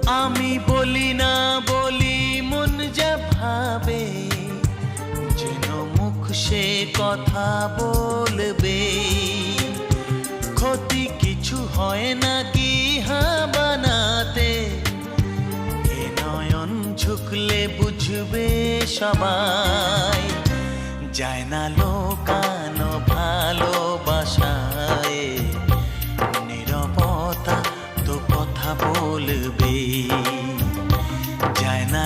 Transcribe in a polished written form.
আমি বলি না বলি মন যা ভাবে, যেন মুখ সে কথা বলবে। ক্ষতি কিছু হয় না কি বানাতে, এ নয়ন ঝুঁকলে বুঝবে সবাই। যায় না লোকানো ভালোবাসায়, নীরবতা তো কথা বলবে। যায় না